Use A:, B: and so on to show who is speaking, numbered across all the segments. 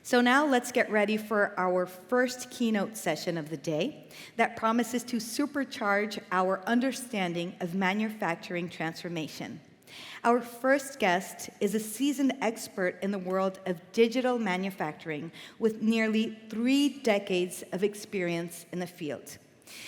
A: So now let's get ready for our first keynote session of the day that promises to supercharge our understanding of manufacturing transformation. Our first guest is a seasoned expert in the world of digital manufacturing with nearly 3 decades of experience in the field.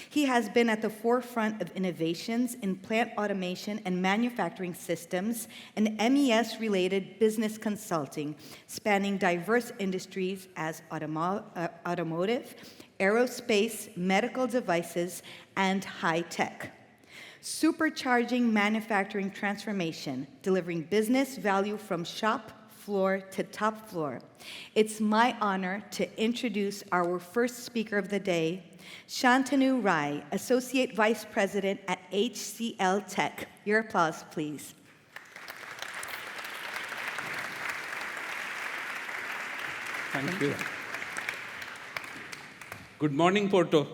A: He has been at the forefront of innovations in plant automation and manufacturing systems and MES-related business consulting, spanning diverse industries as automotive, aerospace, medical devices, and high tech. Supercharging manufacturing transformation, delivering business value from shop floor to top floor. It's my honor to introduce our first speaker of the day, Shantanu Rai, Associate Vice President at HCL Tech. Your applause, please.
B: Thank you. Good morning, Porto.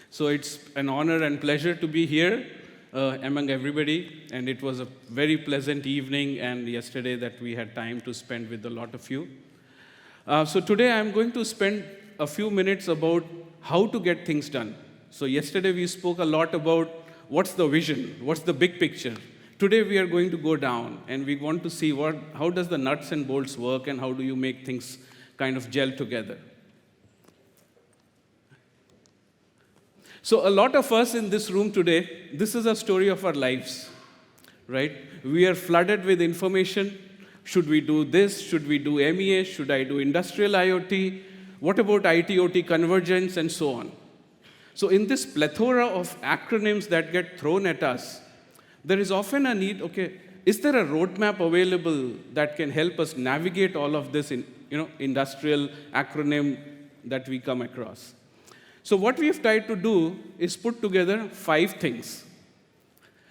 B: So it's an honor and pleasure to be here among everybody, and it was a very pleasant evening and yesterday that we had time to spend with a lot of you. So today I'm going to spend a few minutes about how to get things done. So yesterday we spoke a lot about what's the vision, what's the big picture. Today we are going to go down and we want to see how does the nuts and bolts work and how do you make things kind of gel together. So a lot of us in this room today, this is a story of our lives, right? We are flooded with information. Should we do this? Should we do MES? Should I do industrial IoT? What about IT/OT convergence and so on? So in this plethora of acronyms that get thrown at us, there is often a need, okay, is there a roadmap available that can help us navigate all of this industrial acronym that we come across? So what we've tried to do is put together 5 things.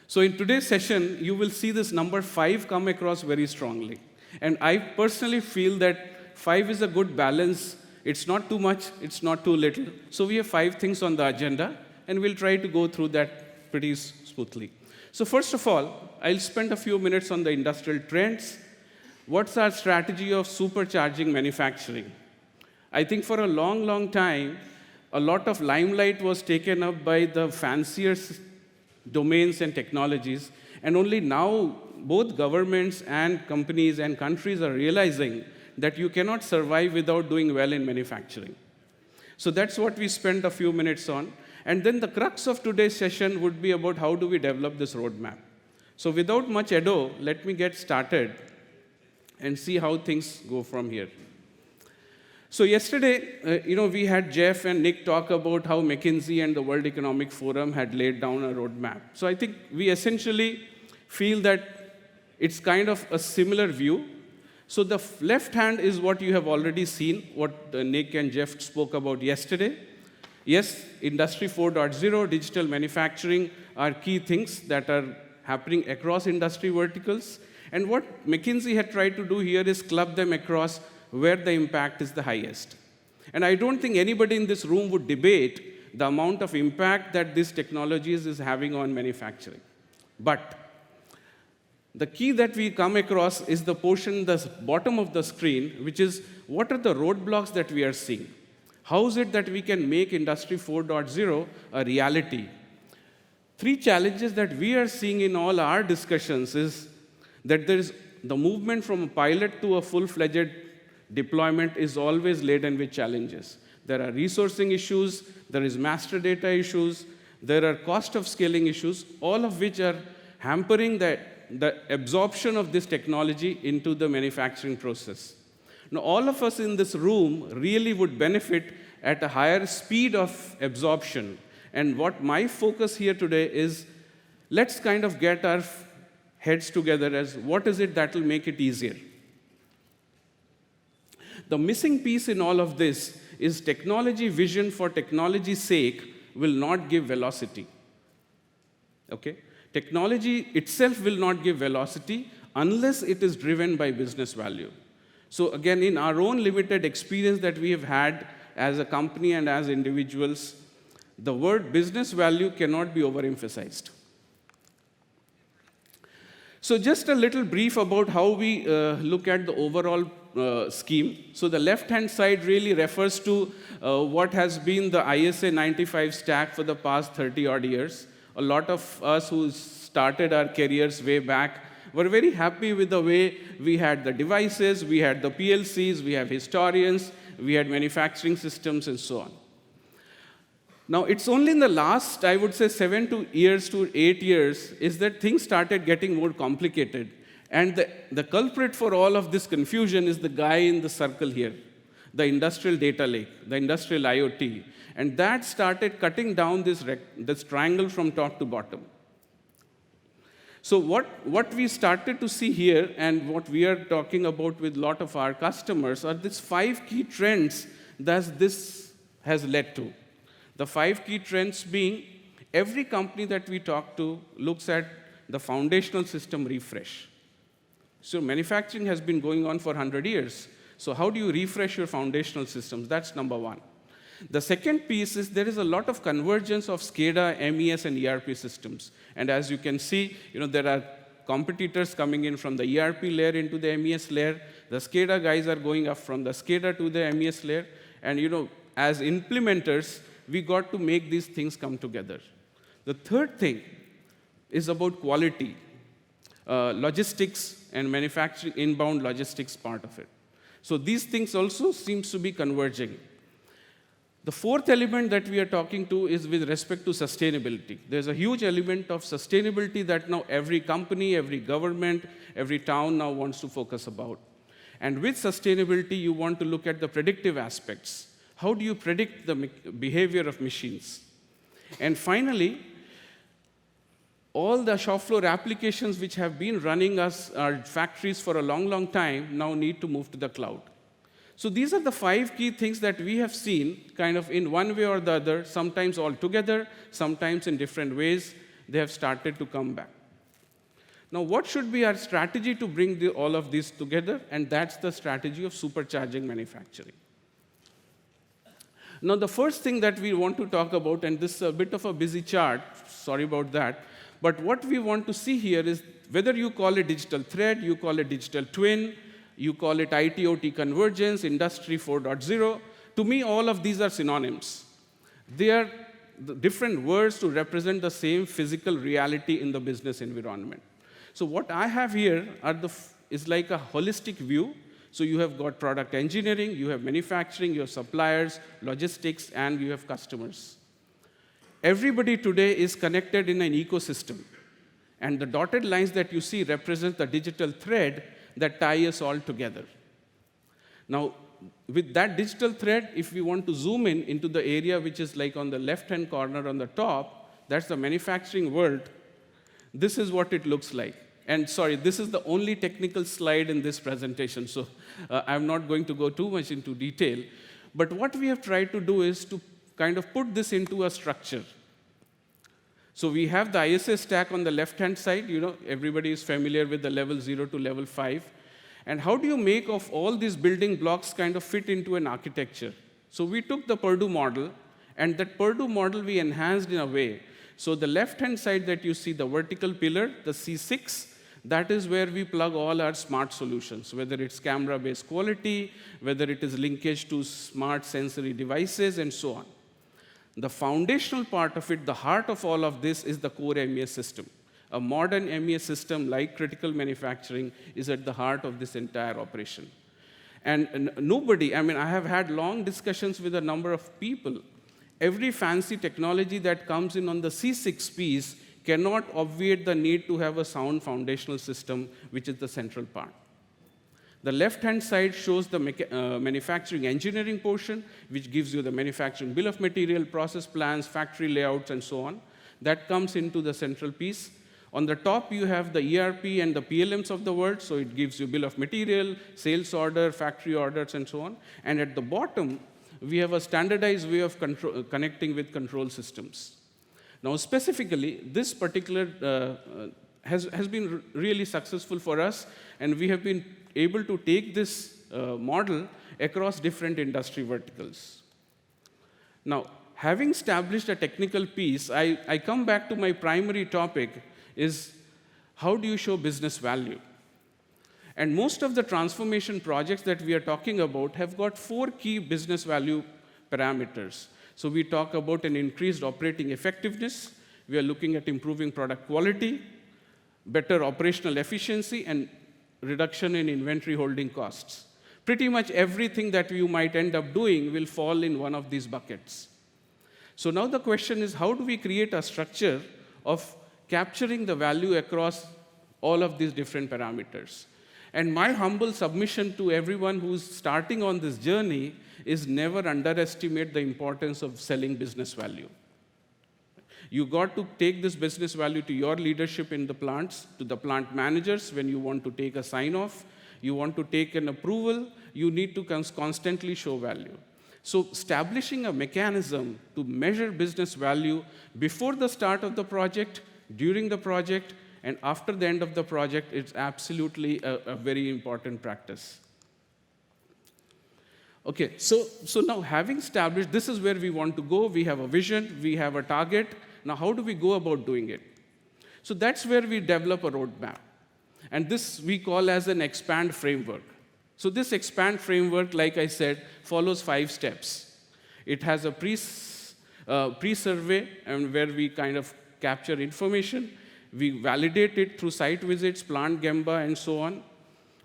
B: So in today's session, you will see this number 5 come across very strongly. And I personally feel that 5 is a good balance. It's not too much, it's not too little. So we have 5 things on the agenda, and we'll try to go through that pretty smoothly. So first of all, I'll spend a few minutes on the industrial trends. What's our strategy of supercharging manufacturing? I think for a long, long time, a lot of limelight was taken up by the fancier domains and technologies, and only now both governments and companies and countries are realizing that you cannot survive without doing well in manufacturing. So that's what we spent a few minutes on. And then the crux of today's session would be about how do we develop this roadmap. So without much ado, let me get started and see how things go from here. So yesterday, we had Jeff and Nick talk about how McKinsey and the World Economic Forum had laid down a roadmap. So I think we essentially feel that it's kind of a similar view. So the left hand is what you have already seen, what Nick and Jeff spoke about yesterday. Yes, Industry 4.0, digital manufacturing are key things that are happening across industry verticals. And what McKinsey had tried to do here is club them across where the impact is the highest. And I don't think anybody in this room would debate the amount of impact that these technologies is having on manufacturing. But the key that we come across is the portion, the bottom of the screen, which is what are the roadblocks that we are seeing? How is it that we can make Industry 4.0 a reality? 3 challenges that we are seeing in all our discussions is that there is the movement from a pilot to a full-fledged deployment is always laden with challenges. There are resourcing issues, there is master data issues, there are cost of scaling issues, all of which are hampering the absorption of this technology into the manufacturing process. Now, all of us in this room really would benefit at a higher speed of absorption. And what my focus here today is, let's kind of get our heads together as what is it that will make it easier. The missing piece in all of this is technology vision for technology's sake will not give velocity. Okay? Technology itself will not give velocity unless it is driven by business value. So again, in our own limited experience that we have had as a company and as individuals, the word business value cannot be overemphasized. So just a little brief about how we look at the overall scheme. So the left-hand side really refers to what has been the ISA 95 stack for the past 30-odd years. A lot of us who started our careers way back were very happy with the way we had the devices, we had the PLCs, we have historians, we had manufacturing systems, and so on. Now, it's only in the last, I would say, 7 years to 8 years, is that things started getting more complicated. And the culprit for all of this confusion is the guy in the circle here, the industrial data lake, the industrial IoT. And that started cutting down this triangle from top to bottom. So what we started to see here, and what we are talking about with a lot of our customers, are these 5 key trends that this has led to. The 5 key trends being, every company that we talk to looks at the foundational system refresh. So manufacturing has been going on for 100 years. So how do you refresh your foundational systems? That's number one. The second piece is there is a lot of convergence of SCADA, MES, and ERP systems. And as you can see, there are competitors coming in from the ERP layer into the MES layer. The SCADA guys are going up from the SCADA to the MES layer. And as implementers, we got to make these things come together. The third thing is about quality, logistics and manufacturing, inbound logistics part of it. So these things also seems to be converging. The fourth element that we are talking to is with respect to sustainability. There's a huge element of sustainability that now every company, every government, every town now wants to focus about. And with sustainability, you want to look at the predictive aspects. How do you predict the behavior of machines? And finally, all the shop floor applications which have been running our factories for a long, long time now need to move to the cloud. So these are the 5 key things that we have seen kind of in one way or the other, sometimes all together, sometimes in different ways, they have started to come back. Now, what should be our strategy to bring all of this together? And that's the strategy of supercharging manufacturing. Now, the first thing that we want to talk about, and this is a bit of a busy chart, sorry about that, but what we want to see here is whether you call it digital thread, you call it digital twin, you call it IT/OT convergence, Industry 4.0, to me, all of these are synonyms. They are the different words to represent the same physical reality in the business environment. So what I have here is like a holistic view. So you have got product engineering, you have manufacturing, you have suppliers, logistics, and you have customers. Everybody today is connected in an ecosystem. And the dotted lines that you see represent the digital thread that tie us all together. Now, with that digital thread, if we want to zoom in into the area which is like on the left-hand corner on the top, that's the manufacturing world, this is what it looks like. And sorry, this is the only technical slide in this presentation, so I'm not going to go too much into detail. But what we have tried to do is to kind of put this into a structure. So we have the ISA stack on the left-hand side. Everybody is familiar with the level 0 to level 5. And how do you make of all these building blocks kind of fit into an architecture? So we took the Purdue model, and that Purdue model we enhanced in a way. So the left-hand side that you see, the vertical pillar, the C6, that is where we plug all our smart solutions, whether it's camera-based quality, whether it is linkage to smart sensory devices, and so on. The foundational part of it, the heart of all of this, is the core MES system. A modern MES system like critical manufacturing is at the heart of this entire operation. And nobody, I have had long discussions with a number of people. Every fancy technology that comes in on the C6 piece cannot obviate the need to have a sound foundational system, which is the central part. The left-hand side shows the manufacturing engineering portion, which gives you the manufacturing bill of material, process plans, factory layouts, and so on. That comes into the central piece. On the top, you have the ERP and the PLMs of the world, so it gives you bill of material, sales order, factory orders, and so on. And at the bottom, we have a standardized way of connecting with control systems. Now, specifically, this particular has been really successful for us, and we have been able to take this model across different industry verticals. Now, having established a technical piece, I come back to my primary topic is how do you show business value? And most of the transformation projects that we are talking about have got 4 key business value parameters. So we talk about an increased operating effectiveness, we are looking at improving product quality, better operational efficiency, and reduction in inventory holding costs. Pretty much everything that you might end up doing will fall in one of these buckets. So now the question is, how do we create a structure of capturing the value across all of these different parameters? And my humble submission to everyone who's starting on this journey is never underestimate the importance of selling business value. You got to take this business value to your leadership in the plants, to the plant managers when you want to take a sign-off, you want to take an approval, you need to constantly show value. So establishing a mechanism to measure business value before the start of the project, during the project, and after the end of the project is absolutely a very important practice. Okay, so now having established this is where we want to go, we have a vision, we have a target. Now how do we go about doing it? So that's where we develop a roadmap. And this we call as an expand framework. So this expand framework, like I said, follows 5 steps. It has a pre-survey and where we kind of capture information. We validate it through site visits, plant Gemba, and so on.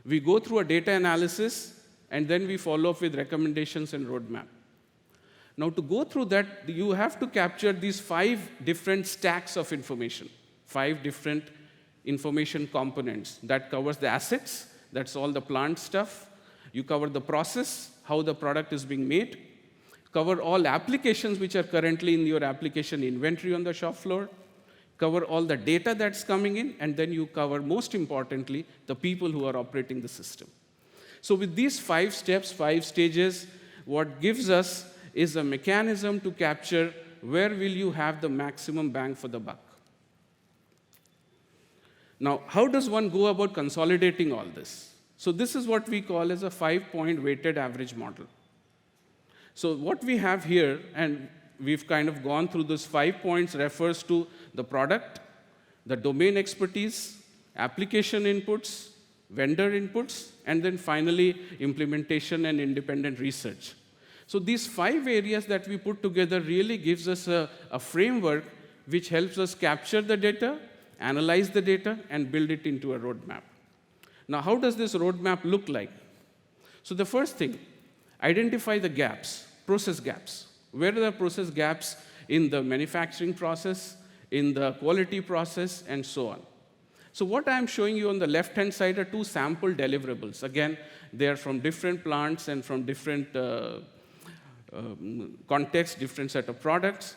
B: We go through a data analysis, and then we follow up with recommendations and roadmap. Now, to go through that, you have to capture these 5 different stacks of information, 5 different information components. That covers the assets, that's all the plant stuff. You cover the process, how the product is being made. Cover all applications which are currently in your application inventory on the shop floor. Cover all the data that's coming in, and then you cover, most importantly, the people who are operating the system. So with these 5 steps, 5 stages, what gives us is a mechanism to capture where will you have the maximum bang for the buck. Now, how does one go about consolidating all this? So this is what we call as a 5-point weighted average model. So what we have here, and we've kind of gone through this 5 points, refers to the product, the domain expertise, application inputs, vendor inputs, and then finally implementation and independent research. So these 5 areas that we put together really gives us a framework which helps us capture the data, analyze the data, and build it into a roadmap. Now, how does this roadmap look like? So the first thing, identify the gaps, process gaps. Where are the process gaps in the manufacturing process, in the quality process, and so on. So what I'm showing you on the left-hand side are 2 sample deliverables. Again, they are from different plants and from different contexts, different set of products.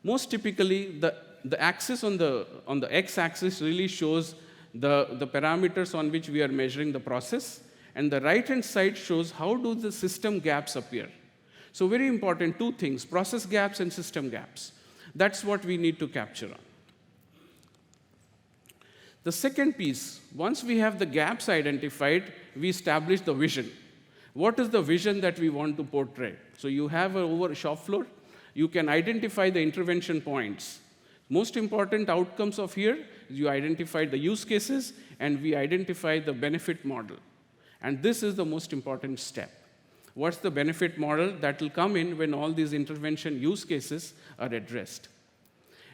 B: Most typically, the axis on the x-axis really shows the parameters on which we are measuring the process, and the right-hand side shows how do the system gaps appear. So very important, 2 things, process gaps and system gaps. That's what we need to capture on. The second piece, once we have the gaps identified, we establish the vision. What is the vision that we want to portray? So you have over shop floor, you can identify the intervention points. Most important outcomes of here, you identify the use cases, and we identify the benefit model. And this is the most important step. What's the benefit model that will come in when all these intervention use cases are addressed?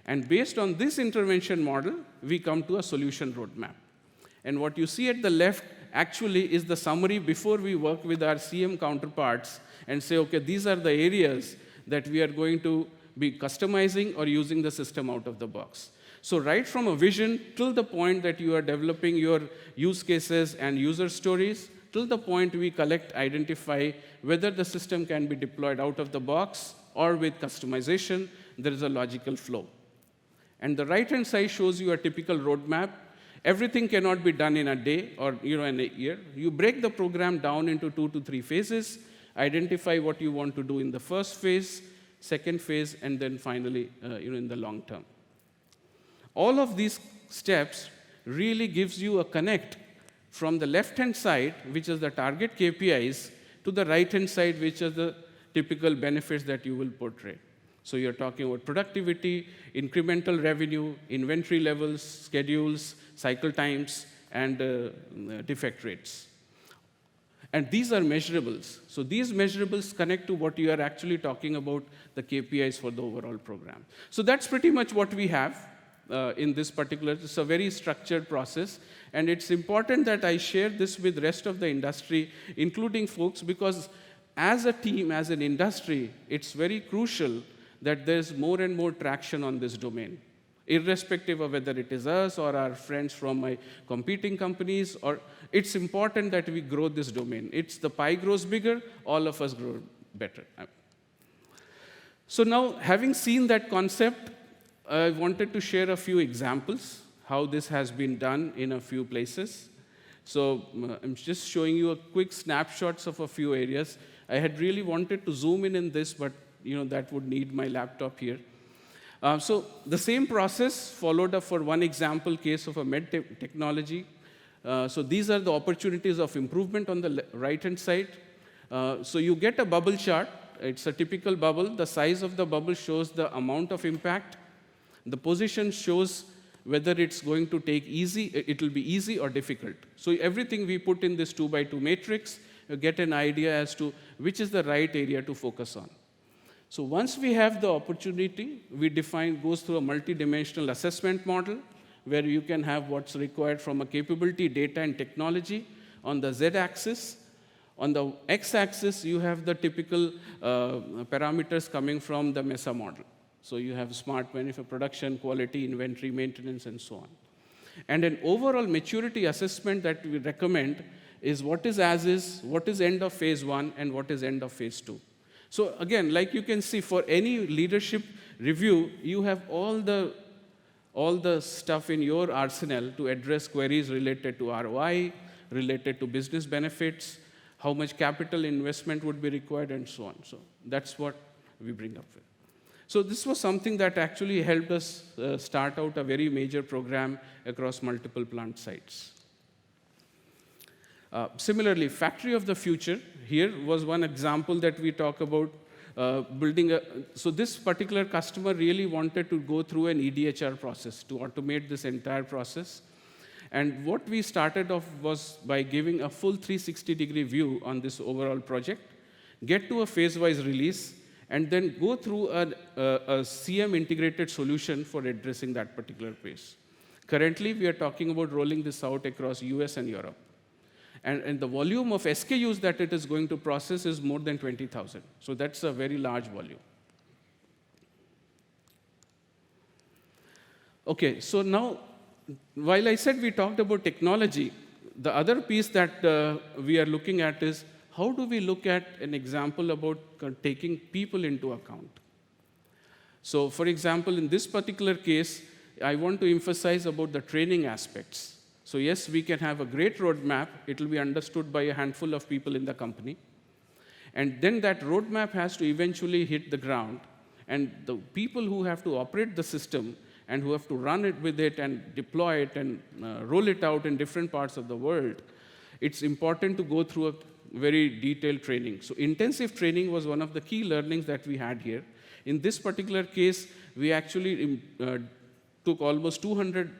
B: And based on this intervention model, we come to a solution roadmap. And what you see at the left actually is the summary before we work with our CM counterparts and say, okay, these are the areas that we are going to be customizing or using the system out of the box. So right from a vision till the point that you are developing your use cases and user stories, till the point we identify whether the system can be deployed out of the box or with customization, there is a logical flow. And the right-hand side shows you a typical roadmap. Everything cannot be done in a day or in a year. You break the program down into 2 to 3 phases, identify what you want to do in the first phase, second phase, and then finally in the long term. All of these steps really gives you a connect from the left-hand side, which is the target KPIs, to the right-hand side, which are the typical benefits that you will portray. So you're talking about productivity, incremental revenue, inventory levels, schedules, cycle times, and defect rates. And these are measurables. So these measurables connect to what you are actually talking about, the KPIs for the overall program. So that's pretty much what we have in this particular. It's a very structured process. And it's important that I share this with the rest of the industry, including folks, because as a team, as an industry, it's very crucial that there's more and more traction on this domain, irrespective of whether it is us or our friends from my competing companies, or it's important that we grow this domain. It's the pie grows bigger, all of us grow better. So now, having seen that concept, I wanted to share a few examples, how this has been done in a few places. So I'm just showing you a quick snapshots of a few areas. I had really wanted to zoom in this, but that would need my laptop here. So the same process followed up for one example case of a med technology. So these are the opportunities of improvement on the right-hand side. So you get a bubble chart. It's a typical bubble. The size of the bubble shows the amount of impact. The position shows whether it's going to take easy, it will be easy or difficult. So everything we put in this 2x2 matrix, you get an idea as to which is the right area to focus on. So once we have the opportunity, we goes through a multi-dimensional assessment model, where you can have what's required from a capability, data, and technology on the z-axis. On the x-axis, you have the typical parameters coming from the MESA model. So you have smart benefit production, quality, inventory, maintenance, and so on. And an overall maturity assessment that we recommend is what is as is, what is end of phase 1, and what is end of phase 2. So again, like you can see, for any leadership review, you have all the stuff in your arsenal to address queries related to ROI, related to business benefits, how much capital investment would be required, and so on. So that's what we bring up with. So this was something that actually helped us start out a very major program across multiple plant sites. Similarly, factory of the future, here was one example that we talk about building so this particular customer really wanted to go through an EDHR process to automate this entire process. And what we started off was by giving a full 360-degree view on this overall project, get to a phase-wise release, and then go through a CM integrated solution for addressing that particular phase. Currently, we are talking about rolling this out across US and Europe. And the volume of SKUs that it is going to process is more than 20,000. So that's a very large volume. Okay, so now, while I said we talked about technology, the other piece that we are looking at is how do we look at an example about taking people into account? So for example, in this particular case, I want to emphasize about the training aspects. So yes, we can have a great roadmap. It will be understood by a handful of people in the company. And then that roadmap has to eventually hit the ground. And the people who have to operate the system and who have to run it with it and deploy it and roll it out in different parts of the world, it's important to go through a very detailed training. So intensive training was one of the key learnings that we had here. In this particular case, we actually took almost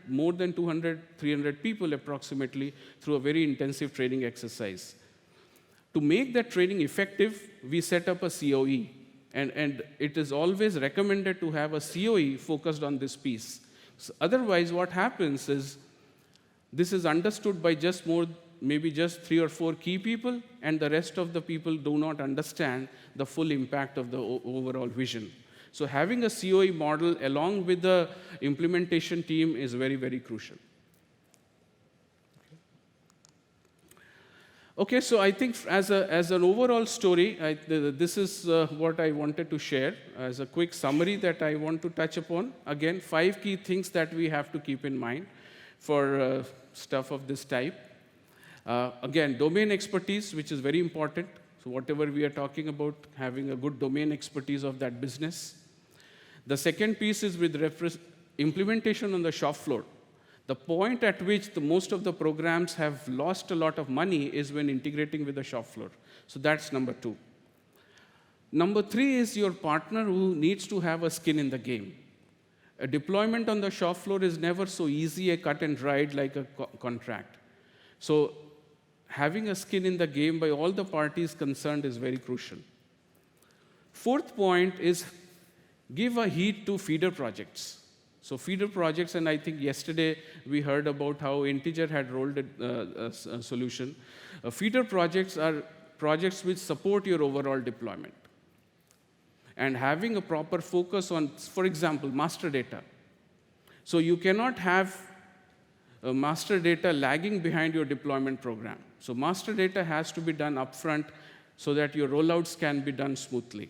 B: more than 200, 300 people approximately through a very intensive training exercise. To make that training effective, we set up a COE. And it is always recommended to have a COE focused on this piece. So otherwise, what happens is this is understood by maybe just 3 or 4 key people, and the rest of the people do not understand the full impact of the overall vision. So having a COE model along with the implementation team is very, very crucial. Okay, so I think as an overall story, this is what I wanted to share as a quick summary that I want to touch upon. Again, 5 key things that we have to keep in mind for stuff of this type. Again, domain expertise, which is very important. So whatever we are talking about, having a good domain expertise of that business. The second piece is with implementation on the shop floor. The point at which most of the programs have lost a lot of money is when integrating with the shop floor. So that's number 2. Number 3 is your partner who needs to have a skin in the game. A deployment on the shop floor is never so easy a cut and dried like a contract. So having a skin in the game by all the parties concerned is very crucial. Fourth point is give a heed to feeder projects. So feeder projects, and I think yesterday we heard about how Integer had rolled a solution. Feeder projects are projects which support your overall deployment. And having a proper focus on, for example, master data. So you cannot have master data lagging behind your deployment program. So master data has to be done upfront so that your rollouts can be done smoothly.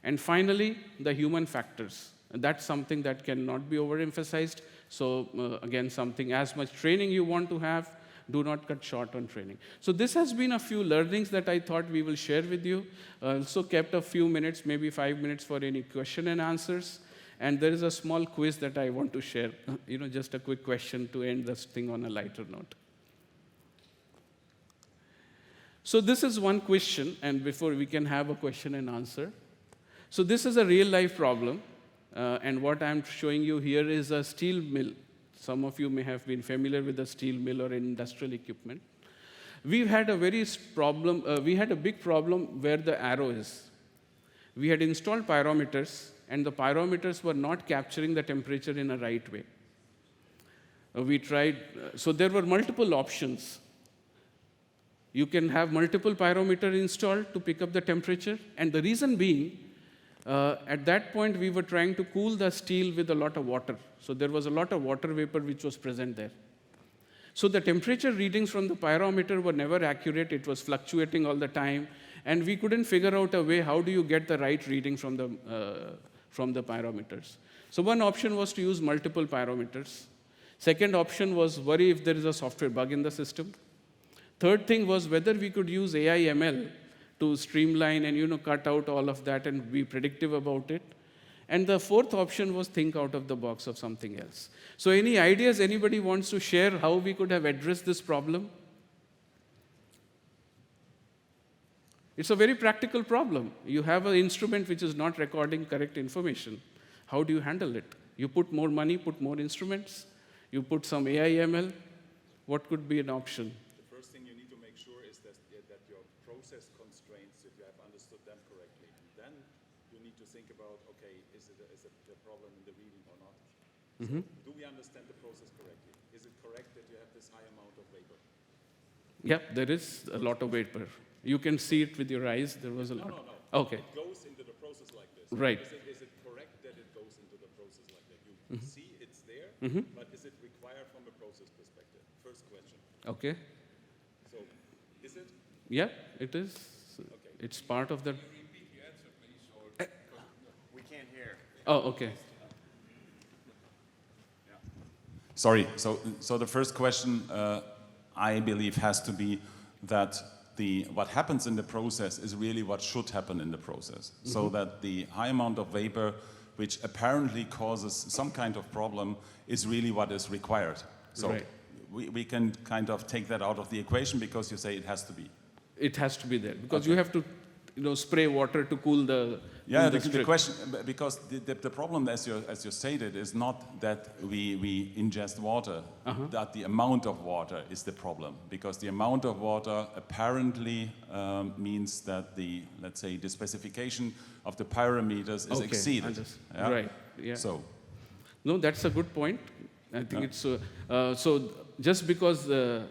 B: And finally, the human factors. That's something that cannot be overemphasized. So again, something as much training you want to have, do not cut short on training. So this has been a few learnings that I thought we will share with you. Also kept a few minutes, maybe 5 minutes for any question and answers. And there is a small quiz that I want to share, just a quick question to end this thing on a lighter note. So this is one question, and before we can have a question and answer. So this is a real-life problem, and what I'm showing you here is a steel mill. Some of you may have been familiar with a steel mill or industrial equipment. We've had a we had a big problem where the arrow is. We had installed pyrometers, and the pyrometers were not capturing the temperature in a right way. We tried, so there were multiple options. You can have multiple pyrometers installed to pick up the temperature, and the reason being, at that point, we were trying to cool the steel with a lot of water. So there was a lot of water vapor which was present there. So the temperature readings from the pyrometer were never accurate. It was fluctuating all the time. And we couldn't figure out a way, how do you get the right reading from the pyrometers? So one option was to use multiple pyrometers. Second option was worry if there is a software bug in the system. Third thing was whether we could use AI ML to streamline and cut out all of that and be predictive about it. And the fourth option was think out of the box of something else. So any ideas anybody wants to share how we could have addressed this problem? It's a very practical problem. You have an instrument which is not recording correct information. How do you handle it? You put more money, put more instruments, you put some AI ML. What could be an option?
C: The first thing you need to make sure is that your process constraints, if you have understood them correctly. And then you need to think about, okay, is it a problem in the reading or not? So do we understand the process correctly? Is it correct that you have this high amount of vapor?
B: Yeah, there is a lot of vapor. You can see it with your eyes. There was a lot.
C: No.
B: Okay.
C: It goes into the process like this.
B: Right.
C: Is it correct that it goes into the process like that? You see it's there, but is it required from a process perspective? First question.
B: Okay.
C: So, is it?
B: Yeah, it is.
C: Okay.
B: It's part of the.
D: Can you repeat the answer, please?
C: We can't hear.
B: Oh, okay.
D: Sorry. So the first question, I believe, has to be that what happens in the process is really what should happen in the process. So that the high amount of vapor, which apparently causes some kind of problem, is really what is required. So
B: Right.
D: we can kind of take that out of the equation because you say it has to be.
B: It has to be there because
D: Okay.
B: you have to, spray water to cool the.
D: Yeah,
B: cool
D: the
B: strip.
D: question, because the problem, as you stated, is not that we ingest water, that the amount of water is the problem, because the amount of water apparently means that let's say, the specification of the parameters is
B: Okay,
D: exceeded. Yeah?
B: Right. Yeah.
D: So,
B: No, that's a good point. I think it's so. Just because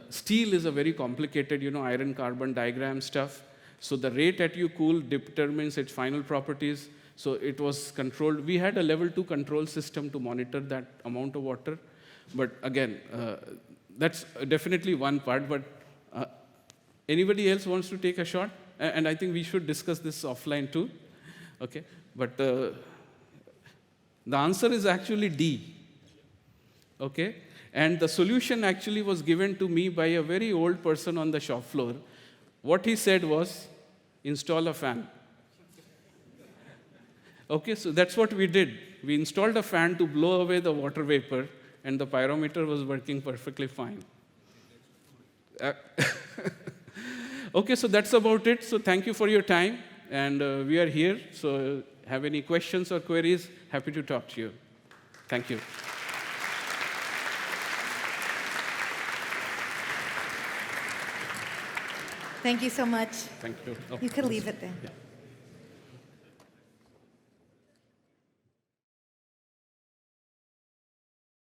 B: steel is a very complicated, iron carbon diagram stuff. So the rate at you cool determines its final properties. So it was controlled. We had a level 2 control system to monitor that amount of water. But again, that's definitely one part. But anybody else wants to take a shot? And I think we should discuss this offline too. Okay. But the answer is actually D. Okay. And the solution actually was given to me by a very old person on the shop floor. What he said was, install a fan. Okay, so that's what we did. We installed a fan to blow away the water vapor, and the pyrometer was working perfectly fine. Okay, so that's about it. So thank you for your time. and we are here. So have any questions or queries, happy to talk to you. Thank you.
A: Thank you so much.
B: Thank you. Oh,
A: You could leave it there.
B: yeah.